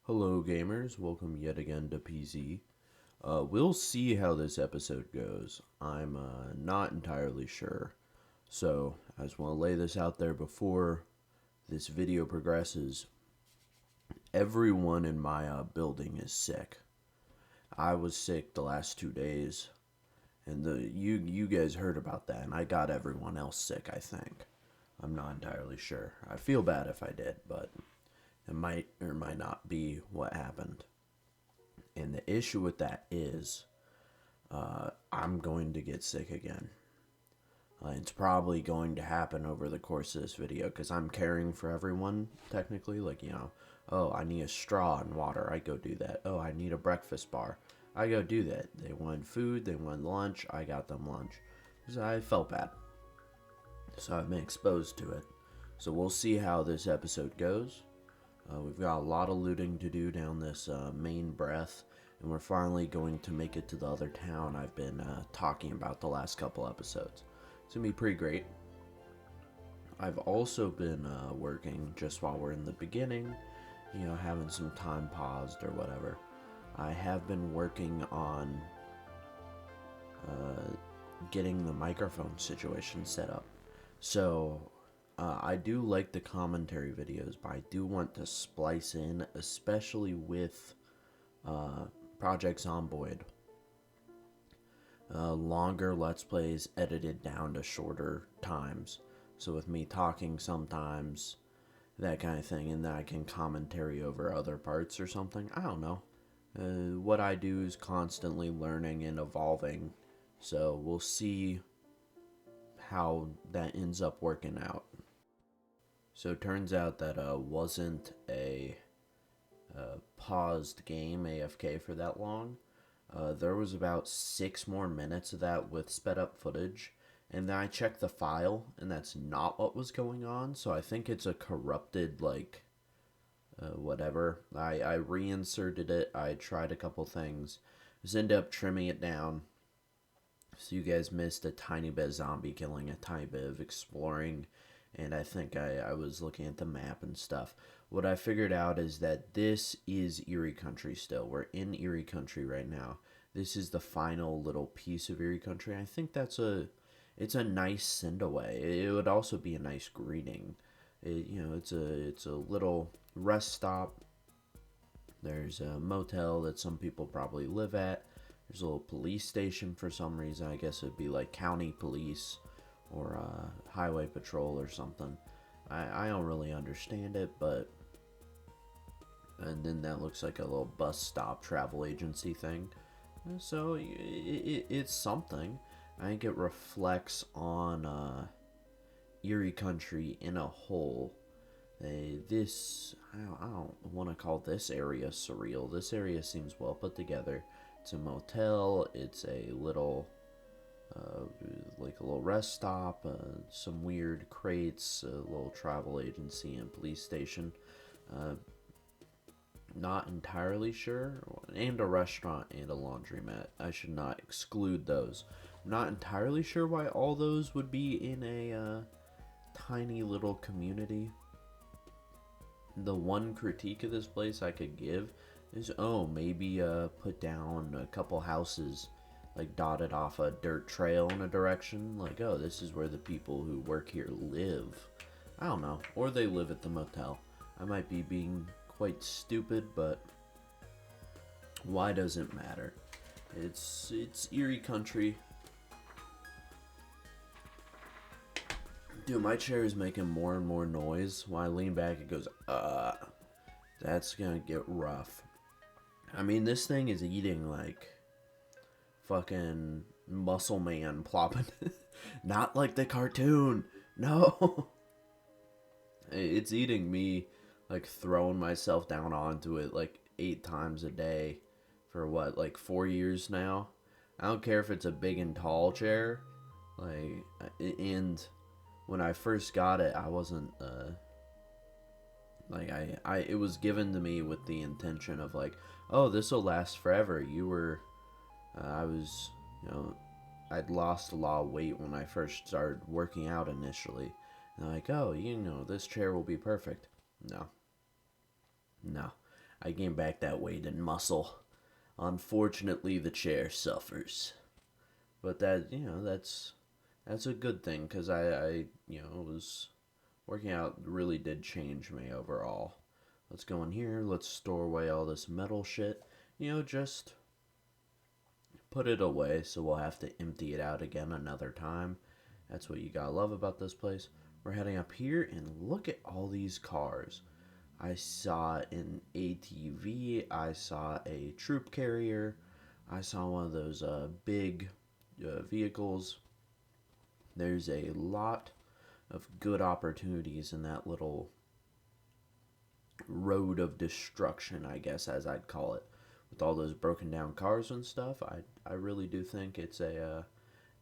Hello, gamers. Welcome yet again to PZ. We'll see how this episode goes. I'm not entirely sure. So, I just want to lay this out there before this video progresses. Everyone in my building is sick. I was sick the last 2 days, and you guys heard about that, and I got everyone else sick, I think. I'm not entirely sure. I feel bad if I did, but it might or might not be what happened. And the issue with that is I'm going to get sick again. It's probably going to happen over the course of this video because I'm caring for everyone, technically. Oh, I need a straw and water. I go do that. Oh, I need a breakfast bar. I go do that. They wanted food, they wanted lunch. I got them lunch. Because I felt bad. So I've been exposed to it. So we'll see how this episode goes. We've got a lot of looting to do down this main breath, and we're finally going to make it to the other town I've been talking about the last couple episodes. It's going to be pretty great. I've also been working just while we're in the beginning, having some time paused or whatever. I have been working on getting the microphone situation set up. So I do like the commentary videos, but I do want to splice in, especially with Project Zomboid. Longer Let's Plays edited down to shorter times. So with me talking sometimes, that kind of thing, and then I can commentary over other parts or something. I don't know. What I do is constantly learning and evolving. So we'll see how that ends up working out. So it turns out that wasn't a paused game AFK for that long. There was about 6 more minutes of that with sped up footage, and then I checked the file, and that's not what was going on. So I think it's a corrupted whatever. I reinserted it. I tried a couple things. Just ended up trimming it down. So you guys missed a tiny bit of zombie killing, a tiny bit of exploring, and I think I was looking at the map and stuff. What I figured out is that this is Erie Country still. We're in Erie Country right now. This is the final little piece of Erie Country. I think it's a nice send away. It would also be a nice greeting. It's a little rest stop. There's a motel that some people probably live at. There's a little police station for some reason. I guess it'd be like county police or highway patrol or something. I don't really understand it, but... And then that looks like a little bus stop travel agency thing. So it's something. I think it reflects on Erie Country in a whole. I don't want to call this area surreal. This area seems well put together. It's a motel. It's a little, like a little rest stop. Some weird crates. A little travel agency and police station. Not entirely sure. And a restaurant and a laundromat. I should not exclude those. I'm not entirely sure why all those would be in a tiny little community. The one critique of this place I could give is, maybe put down a couple houses, like dotted off a dirt trail in a direction. Like, this is where the people who work here live. I don't know. Or they live at the motel. I might be being quite stupid, but why does it matter? It's Erie Country. Dude, my chair is making more and more noise. When I lean back, it goes, that's gonna get rough. I mean, this thing is eating like fucking Muscle Man plopping. Not like the cartoon. No. It's eating me, like throwing myself down onto it like 8 times a day for what, like 4 years now? I don't care if it's a big and tall chair. And when I first got it, I wasn't, it was given to me with the intention of like, this will last forever. I'd lost a lot of weight when I first started working out initially. And like, this chair will be perfect. No. I gain back that weight and muscle. Unfortunately, the chair suffers. But that's a good thing because was working out really did change me overall. Let's go in here. Let's store away all this metal shit. Just put it away so we'll have to empty it out again another time. That's what you gotta love about this place. We're heading up here and look at all these cars. I saw an ATV, I saw a troop carrier, I saw one of those big vehicles. There's a lot of good opportunities in that little road of destruction, I guess, as I'd call it. With all those broken down cars and stuff, I really do think it's a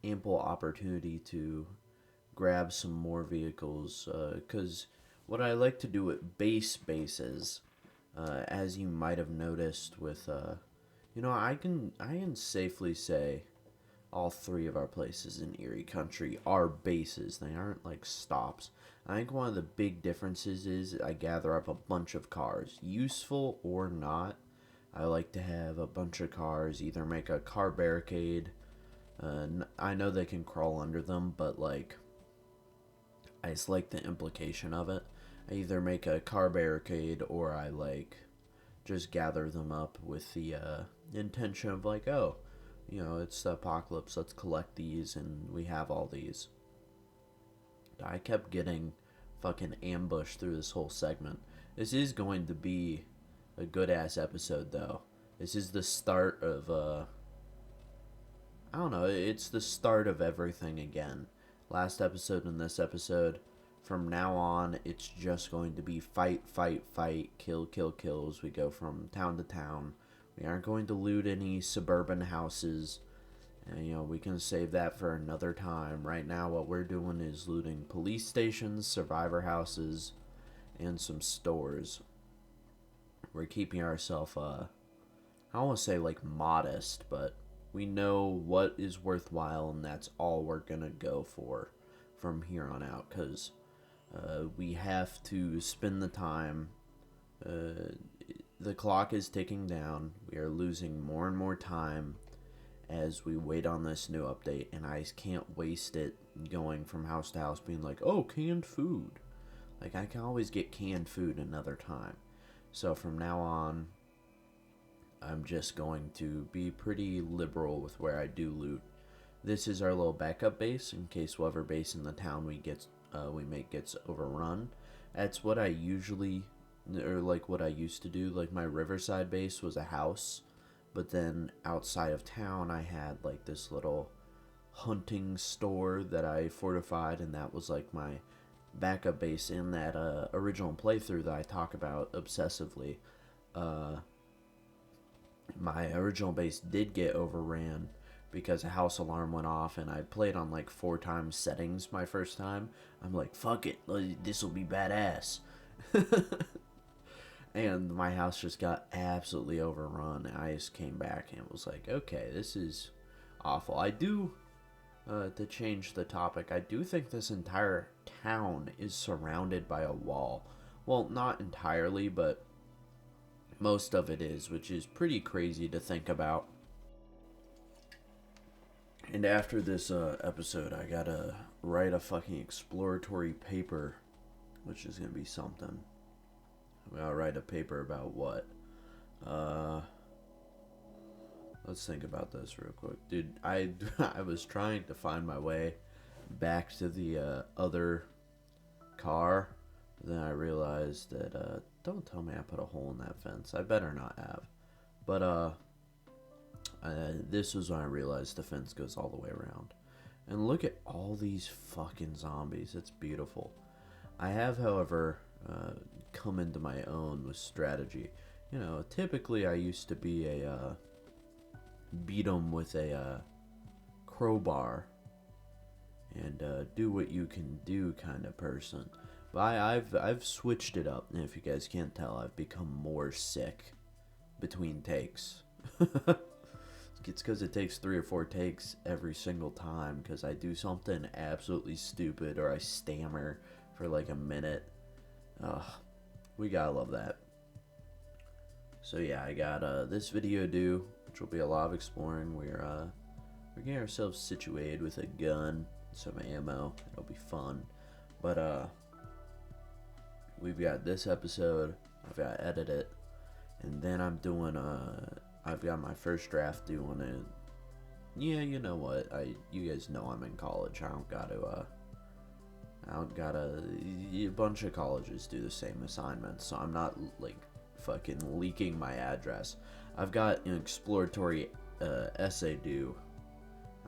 ample opportunity to grab some more vehicles. Because what I like to do at bases, as you might have noticed with, I can safely say all three of our places in Erie Country are bases. They aren't like stops. I think one of the big differences is I gather up a bunch of cars, useful or not. I like to have a bunch of cars, either make a car barricade. I know they can crawl under them, but like, I just like the implication of it. I either make a car barricade or I like just gather them up with the intention of like, oh, it's the apocalypse, let's collect these, and we have all these. I kept getting fucking ambushed through this whole segment. This is going to be a good ass episode, though. This is the start of, I don't know, it's the start of everything again. Last episode and this episode, from now on, it's just going to be fight, fight, fight, kill, kill, kill as we go from town to town. We aren't going to loot any suburban houses. And, we can save that for another time. Right now, what we're doing is looting police stations, survivor houses, and some stores. We're keeping ourselves, I don't want to say like modest, but we know what is worthwhile, and that's all we're going to go for from here on out. Because we have to spend the time. The clock is ticking down. We are losing more and more time as we wait on this new update, and I can't waste it going from house to house being like, oh, canned food. Like, I can always get canned food another time. So from now on, I'm just going to be pretty liberal with where I do loot. This is our little backup base in case whatever base in the town we make gets overrun. That's what I usually, or like what I used to do. Like my Riverside base was a house, but then outside of town I had like this little hunting store that I fortified, and that was like my backup base in that original playthrough that I talk about obsessively. My original base did get overran because a house alarm went off, and I played on like 4 times settings my first time. I'm like, fuck it, this will be badass. And my house just got absolutely overrun. I just came back and was like, okay, this is awful. I do, to change the topic, I do think this entire town is surrounded by a wall. Well, not entirely, but most of it is, which is pretty crazy to think about. And after this episode, I gotta write a fucking exploratory paper, which is gonna be something. I'll write a paper about what? Let's think about this real quick. Dude, I was trying to find my way back to the other car. Then I realized that, don't tell me I put a hole in that fence. I better not have. But, this was when I realized the fence goes all the way around. And look at all these fucking zombies. It's beautiful. I have, however, come into my own with strategy. Typically I used to be a beat 'em with a crowbar and do what you can do kind of person. But I've switched it up, and if you guys can't tell, I've become more sick between takes. It's because it takes 3 or 4 takes every single time because I do something absolutely stupid or I stammer for like a minute. Ugh, we gotta love that. So yeah, I got this video due, which will be a lot of exploring. We're getting ourselves situated with a gun, some ammo. It'll be fun. But we've got this episode. I've got to edit it, and then I'm doing I've got my first draft due on it. Yeah, you know what? You guys know I'm in college. I don't gotta. A bunch of colleges do the same assignments, so I'm not like fucking leaking my address. I've got an exploratory essay due.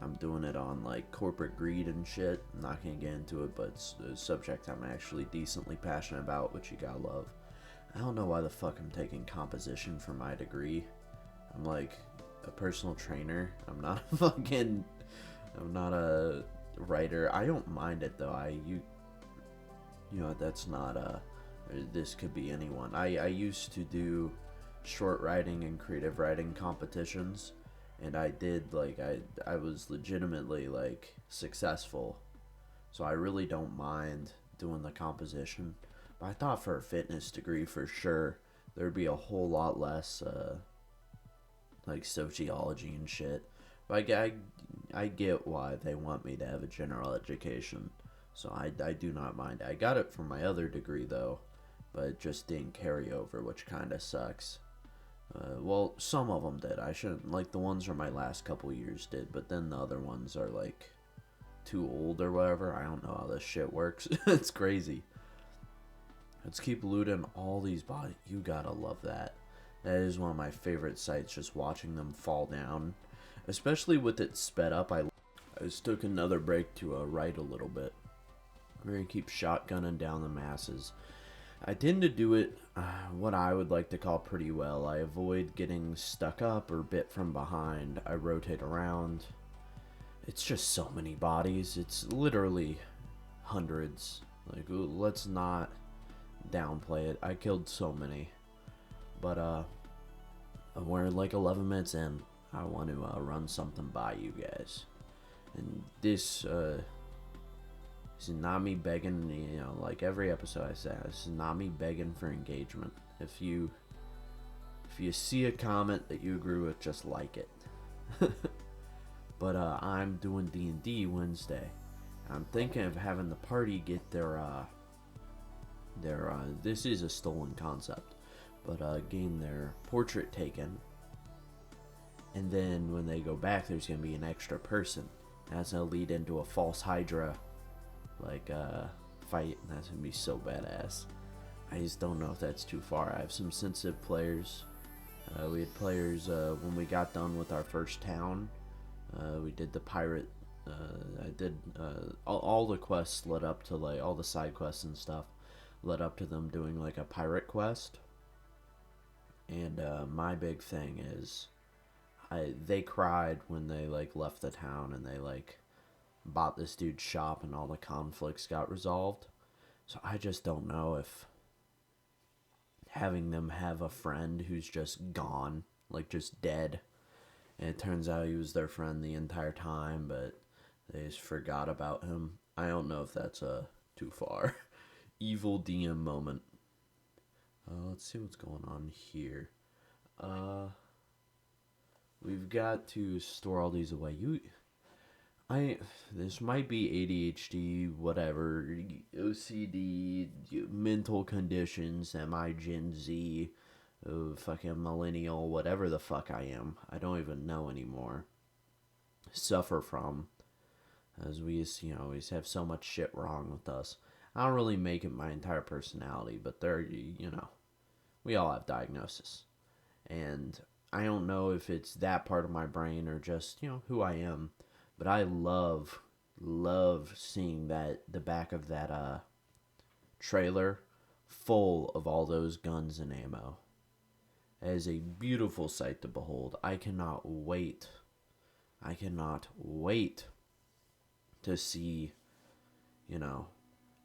I'm doing it on like corporate greed and shit. I'm not gonna get into it, but it's a subject I'm actually decently passionate about, which you gotta love. I don't know why the fuck I'm taking composition for my degree. I'm like a personal trainer. I'm not I'm not a writer. I don't mind it though. You know, that's not this could be anyone. I used to do short writing and creative writing competitions, and I did like I was legitimately like successful. So I really don't mind doing the composition. But I thought for a fitness degree for sure there'd be a whole lot less like sociology and shit. But I get why they want me to have a general education. So I do not mind. I got it for my other degree though, but it just didn't carry over, which kind of sucks. Well, some of them did. I shouldn't, like the ones from my last couple years did, but then the other ones are like too old or whatever. I don't know how this shit works. It's crazy. Let's keep looting all these bodies. You gotta love that. That is one of my favorite sights, just watching them fall down. Especially with it sped up. I just took another break to write a little bit. We're gonna keep shotgunning down the masses. I tend to do it what I would like to call pretty well. I avoid getting stuck up or bit from behind. I rotate around. It's just so many bodies. It's literally hundreds. Like, let's not downplay it. I killed so many. But we're like 11 minutes in. I want to run something by you guys. And this is not me begging, you know, like every episode I say, this is not me begging for engagement. If you see a comment that you agree with, just like it. But I'm doing D&D Wednesday. I'm thinking of having the party get their this is a stolen concept, but getting their portrait taken, and then when they go back, there's gonna be an extra person. That's gonna lead into a false Hydra like fight, and that's gonna be so badass. I just don't know if that's too far. I have some sensitive players. We had players when we got done with our first town. We did the pirate. I did all the quests led up to like all the side quests and stuff led up to them doing like a pirate quest. And my big thing is, they cried when they like left the town and they like bought this dude's shop and all the conflicts got resolved. So I just don't know if having them have a friend who's just gone, like just dead, and it turns out he was their friend the entire time, but they just forgot about him. I don't know if that's too far. Evil DM moment. Let's see what's going on here. We've got to store all these away. This might be ADHD, whatever, OCD, mental conditions, am Gen Z, fucking millennial, whatever the fuck I am. I don't even know anymore. Suffer from, as we, you know, always have so much shit wrong with us. I don't really make it my entire personality, but there, you know, we all have diagnosis. And I don't know if it's that part of my brain or just, you know, who I am. But I love seeing that the back of that trailer full of all those guns and ammo. It is a beautiful sight to behold. I cannot wait to see, you know,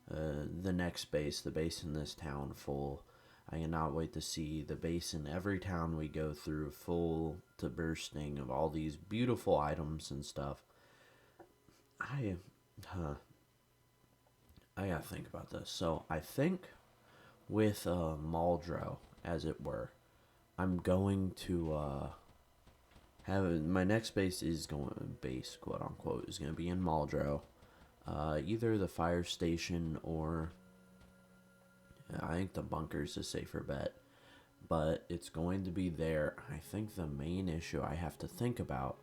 the next base, the base in this town full. I cannot wait to see the base in every town we go through full to bursting of all these beautiful items and stuff. I gotta think about this. So I think with Muldrow, as it were, I'm going to have my next base, quote unquote, is going to be in Muldrow. Either the fire station or I think the bunker's a safer bet, but it's going to be there. I think the main issue I have to think about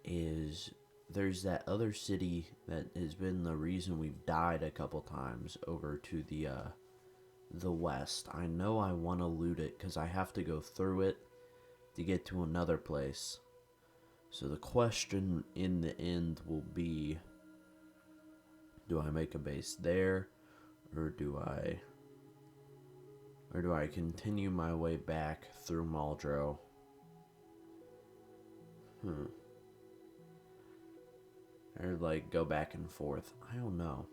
is there's that other city that has been the reason we've died a couple times over to the west. I know I want to loot it because I have to go through it to get to another place. So the question in the end will be, do I make a base there, or do I continue my way back through Muldrow? Or like go back and forth. I don't know.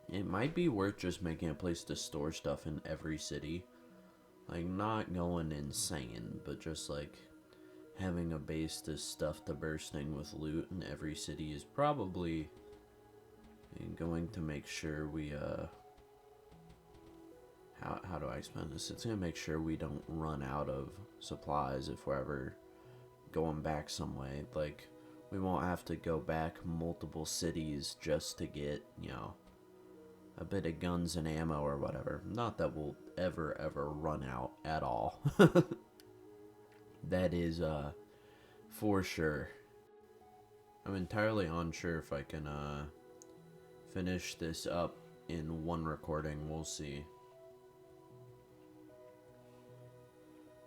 It might be worth just making a place to store stuff in every city. Like, not going insane, but just like having a base to stuff to bursting with loot in every city is probably going to make sure we how do I explain this? It's gonna make sure we don't run out of supplies if we're ever going back some way. Like, we won't have to go back multiple cities just to get, a bit of guns and ammo or whatever. Not that we'll ever run out at all. That is for sure. I'm entirely unsure if I can finish this up in one recording. We'll see.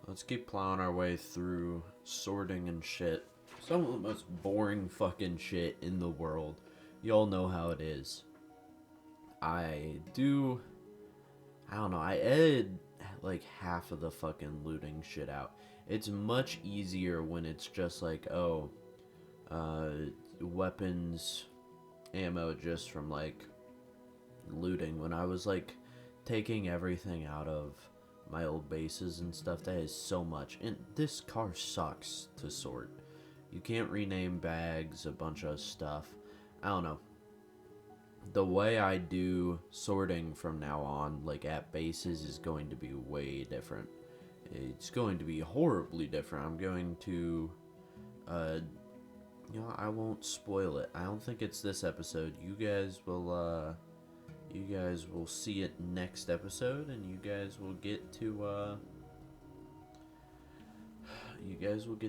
Let's keep plowing our way through sorting and shit. Some of the most boring fucking shit in the world. Y'all know how it is. I don't know, I edited like half of the fucking looting shit out. It's much easier when it's just like, weapons, ammo just from like looting. When I was like taking everything out of my old bases and stuff, that is so much. And this car sucks to sort. You can't rename bags, a bunch of stuff. I don't know. The way I do sorting from now on, like at bases, is going to be way different. It's going to be horribly different. I'm going to, I won't spoil it. I don't think it's this episode. You guys will see it next episode, and you guys will get to,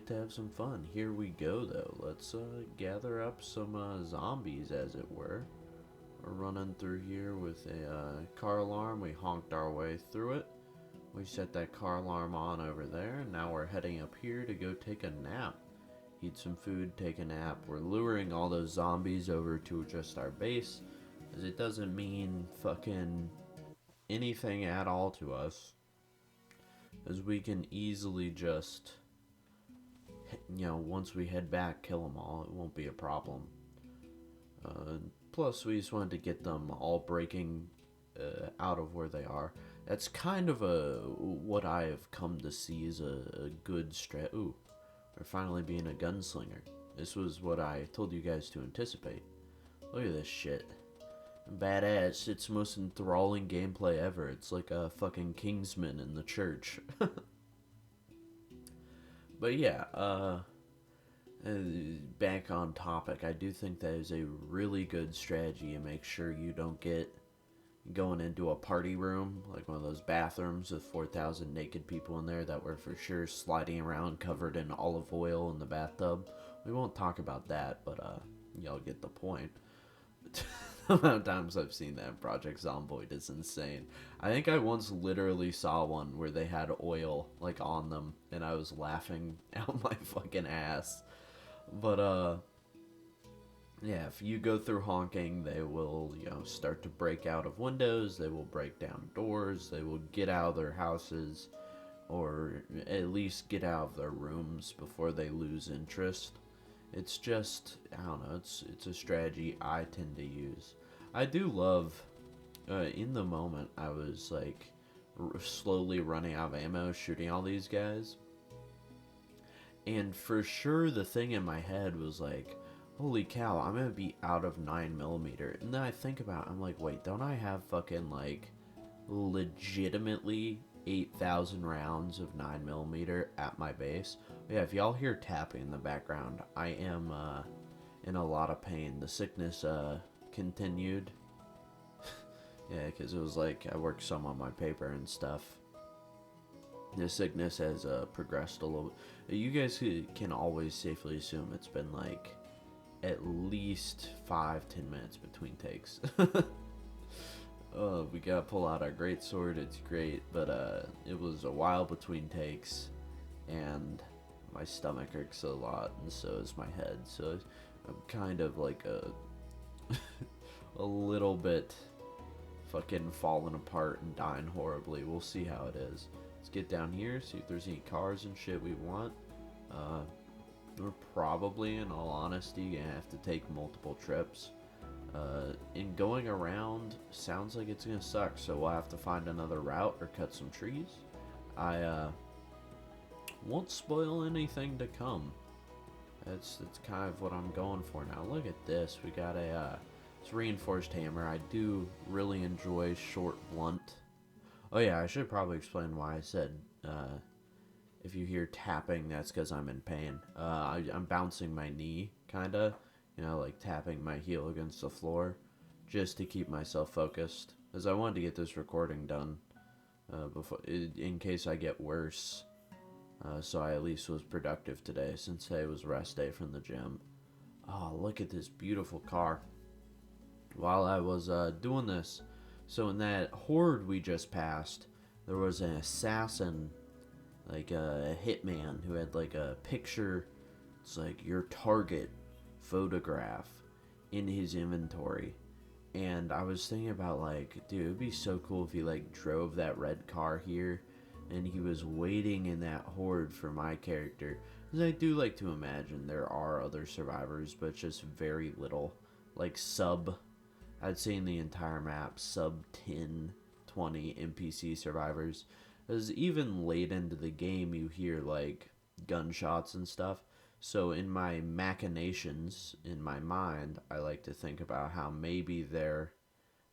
have some fun. Here we go, though. Let's, gather up some, zombies, as it were. We're running through here with a car alarm. We honked our way through it. We set that car alarm on over there. And now we're heading up here to go take a nap. Eat some food, take a nap. We're luring all those zombies over to just our base, as it doesn't mean fucking anything at all to us, as we can easily just, once we head back, kill them all. It won't be a problem. Plus, we just wanted to get them all breaking out of where they are. That's kind of what I have come to see as a good strat. Ooh, we're finally being a gunslinger. This was what I told you guys to anticipate. Look at this shit. Badass. It's the most enthralling gameplay ever. It's like a fucking Kingsman in the church. But yeah, back on topic, I do think that is a really good strategy to make sure you don't get going into a party room, like one of those bathrooms with 4,000 naked people in there that were for sure sliding around covered in olive oil in the bathtub. We won't talk about that, but y'all get the point. The amount of times I've seen that in Project Zomboid is insane. I think I once literally saw one where they had oil like on them, and I was laughing out my fucking ass. But yeah, if you go through honking, they will, start to break out of windows, they will break down doors, they will get out of their houses, or at least get out of their rooms before they lose interest. It's just, I don't know, it's a strategy I tend to use. I do love, in the moment, I was like slowly running out of ammo shooting all these guys. And for sure the thing in my head was like, holy cow, I'm gonna be out of 9mm. And then I think about it, I'm like, wait, don't I have fucking like legitimately 8,000 rounds of 9mm at my base. Yeah, if y'all hear tapping in the background, I am in a lot of pain. The sickness continued. Yeah, because it was like I worked some on my paper and stuff. The sickness has progressed a little bit. You guys can always safely assume it's been like at least 5-10 minutes between takes. We gotta pull out our great sword. It's great, but it was a while between takes, and my stomach hurts a lot, and so is my head. So I'm kind of like a little bit fucking falling apart and dying horribly. We'll see how it is. Let's get down here, see if there's any cars and shit we want. We're probably, in all honesty, gonna have to take multiple trips. And going around sounds like it's gonna suck, so we'll have to find another route or cut some trees. I won't spoil anything to come. That's kind of what I'm going for now. Look at this. We got it's reinforced hammer. I do really enjoy short blunt. Oh yeah, I should probably explain why I said if you hear tapping, that's because I'm in pain. I'm bouncing my knee, kinda. You know, like tapping my heel against the floor, just to keep myself focused, as I wanted to get this recording done before, in case I get worse. So I at least was productive today, since today was rest day from the gym. Oh, look at this beautiful car. While I was doing this, so in that horde we just passed, there was an assassin, like a hitman, who had like a picture. It's like your target photograph in his inventory, and I was thinking about, like, dude, it'd be so cool if he like drove that red car here and he was waiting in that horde for my character, because I do like to imagine there are other survivors, but just very little, like I'd say in the entire map sub 10, 20 NPC survivors, because even late into the game you hear like gunshots and stuff. So in my machinations, in my mind, I like to think about how maybe they're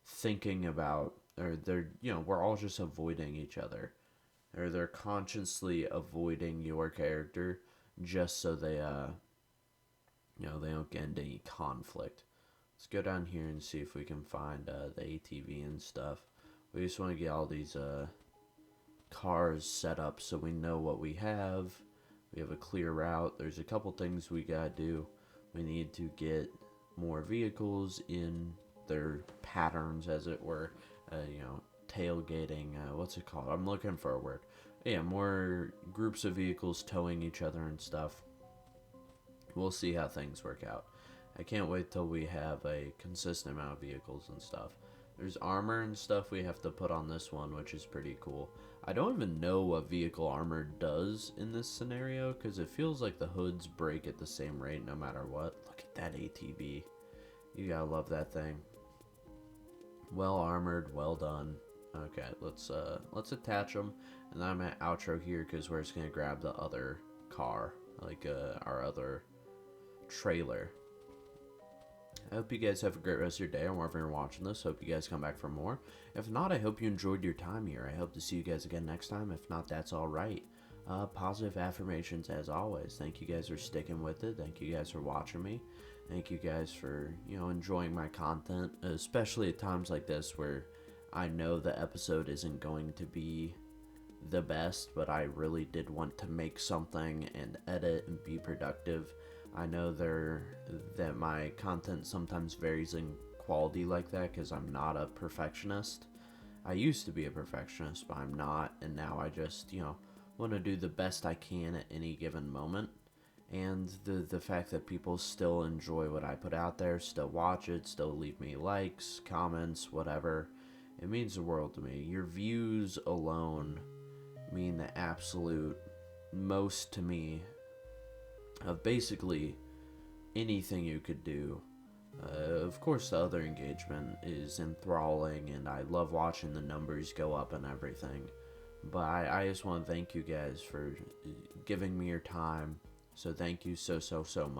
thinking about, or they're, we're all just avoiding each other. Or they're consciously avoiding your character just so they, they don't get into any conflict. Let's go down here and see if we can find the ATV and stuff. We just want to get all these cars set up so we know what we have. We have a clear route. There's a couple things we gotta do. We need to get more vehicles in their patterns, as it were. Tailgating. What's it called? I'm looking for a word. Yeah, more groups of vehicles towing each other and stuff. We'll see how things work out. I can't wait till we have a consistent amount of vehicles and stuff. There's armor and stuff we have to put on this one, which is pretty cool. I don't even know what vehicle armor does in this scenario, because it feels like the hoods break at the same rate no matter what. Look at that ATV. You gotta love that thing. Well armored, well done. Okay, let's attach them, and then I'm at outro here, because we're just gonna grab the other car, like our other trailer. I hope you guys have a great rest of your day, or wherever you're watching this. Hope you guys come back for more. If not, I hope you enjoyed your time here. I hope to see you guys again next time. If not, that's alright. Positive affirmations as always. Thank you guys for sticking with it. Thank you guys for watching me. Thank you guys for, enjoying my content, especially at times like this where I know the episode isn't going to be the best, but I really did want to make something and edit and be productive. I know that my content sometimes varies in quality like that, because I'm not a perfectionist. I used to be a perfectionist, but I'm not, and now I just, want to do the best I can at any given moment. And the fact that people still enjoy what I put out there, still watch it, still leave me likes, comments, whatever, it means the world to me. Your views alone mean the absolute most to me of basically anything you could do. Of course, the other engagement is enthralling, and I love watching the numbers go up and everything. But I just want to thank you guys for giving me your time. So thank you so much.